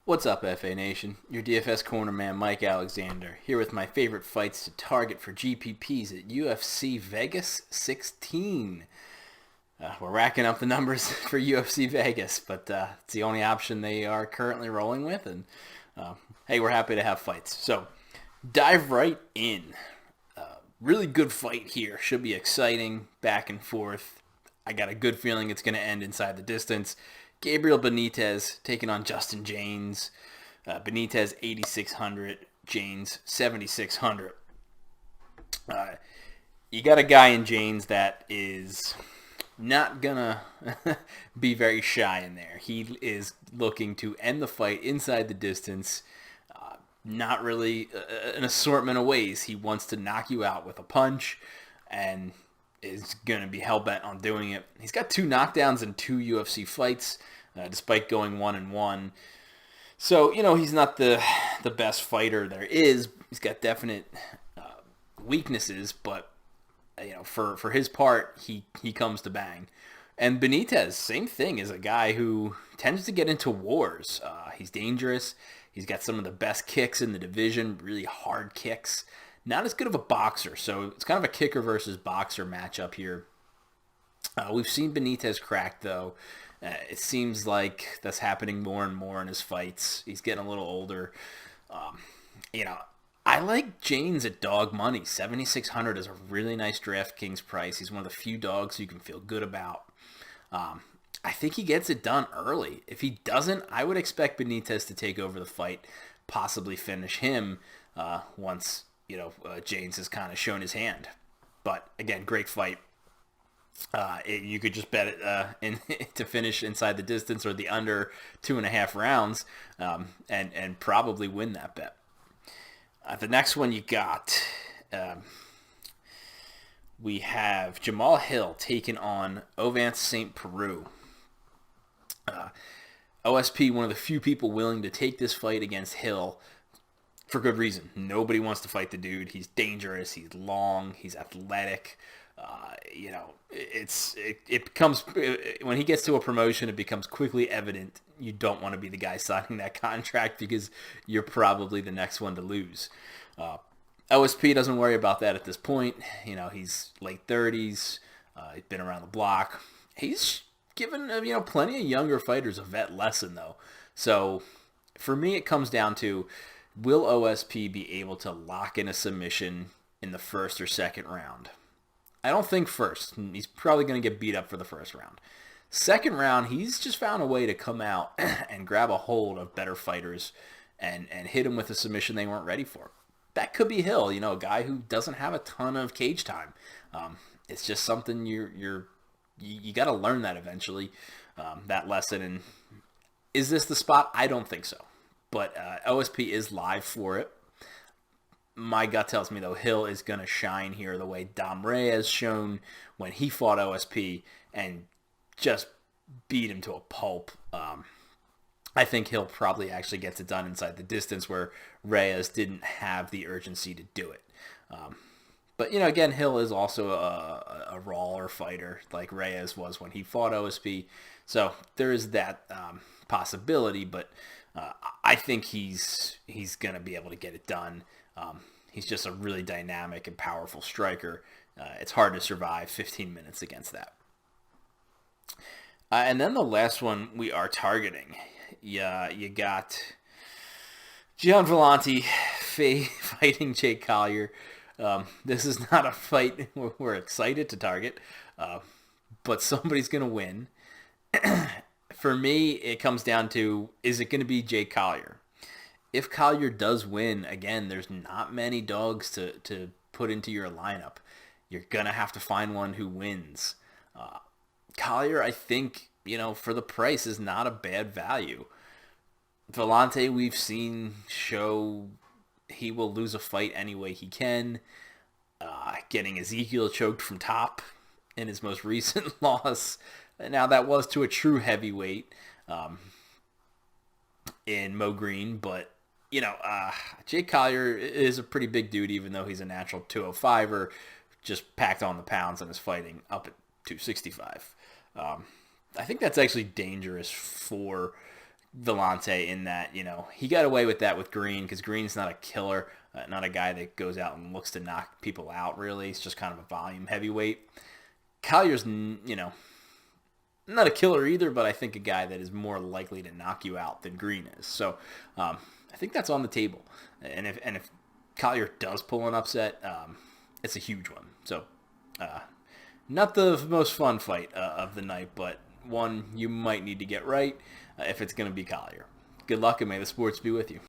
What's up, FA Nation? Your DFS Cornerman, Mike Alexander, here with my favorite fights to target for GPPs at UFC Vegas 16. We're racking up the numbers for UFC Vegas, but it's the only option they are currently rolling with, and hey, we're happy to have fights. So, dive right in. Really good fight here. Should be exciting, back and forth. I got a good feeling it's going to end inside the distance. Gabriel Benitez taking on Justin James. Benitez 8,600, James 7,600. You got a guy in James that is not gonna be very shy in there. He is looking to end the fight inside the distance. Not really an assortment of ways. He wants to knock you out with a punch and is going to be hell-bent on doing it. He's got 2 knockdowns in 2 UFC fights, despite going 1-1. So, he's not the best fighter there is. He's got definite weaknesses, but, for his part, he comes to bang. And Benitez, same thing, is a guy who tends to get into wars. He's dangerous. He's got some of the best kicks in the division, really hard kicks. Not as good of a boxer, so it's kind of a kicker versus boxer matchup here. We've seen Benitez crack, though. It seems like that's happening more and more in his fights. He's getting a little older. I like James at dog money. 7,600 is a really nice DraftKings price. He's one of the few dogs you can feel good about. I think he gets it done early. If he doesn't, I would expect Benitez to take over the fight, possibly finish him once James has kind of shown his hand. But again, great fight. You could just bet it to finish inside the distance or the under 2.5 rounds, and probably win that bet. The next one you got, we have Jamel Hill taking on Ovince St. Preux. OSP, one of the few people willing to take this fight against Hill. For good reason. Nobody wants to fight the dude. He's dangerous. He's long. He's athletic. It becomes, when he gets to a promotion, it becomes quickly evident you don't want to be the guy signing that contract because you're probably the next one to lose. OSP doesn't worry about that at this point. He's late 30s. He's been around the block. He's given plenty of younger fighters a vet lesson, though. So for me, it comes down to, will OSP be able to lock in a submission in the first or second round? I don't think first. He's probably going to get beat up for the first round. Second round, he's just found a way to come out and grab a hold of better fighters and hit him with a submission they weren't ready for. That could be Hill, a guy who doesn't have a ton of cage time. It's just something you got to learn that eventually, that lesson. And is this the spot? I don't think so. But OSP is live for it. My gut tells me, though, Hill is going to shine here the way Dom Reyes shown when he fought OSP and just beat him to a pulp. I think Hill probably actually gets it done inside the distance where Reyes didn't have the urgency to do it. But, again, Hill is also a rawer fighter like Reyes was when he fought OSP. So there is that possibility, but I think he's going to be able to get it done. He's just a really dynamic and powerful striker. It's hard to survive 15 minutes against that. And then the last one we are targeting. You got Gian Vellante fighting Jake Collier. This is not a fight we're excited to target, but somebody's going to win. For me, it comes down to, is it going to be Jake Collier? If Collier does win, again, there's not many dogs to put into your lineup. You're going to have to find one who wins. Collier, I think, for the price is not a bad value. Vellante, we've seen show he will lose a fight any way he can. Getting Ezekiel choked from top in his most recent loss. Now, that was to a true heavyweight in Mo Green, but Jake Collier is a pretty big dude, even though he's a natural 205er, just packed on the pounds and is fighting up at 265. I think that's actually dangerous for Vellante in that, he got away with that with Green because Green's not a killer, not a guy that goes out and looks to knock people out, really. He's just kind of a volume heavyweight. Collier's, not a killer either, but I think a guy that is more likely to knock you out than Green is. So I think that's on the table. And if Collier does pull an upset, it's a huge one. So not the most fun fight of the night, but one you might need to get right if it's going to be Collier. Good luck, and may the sports be with you.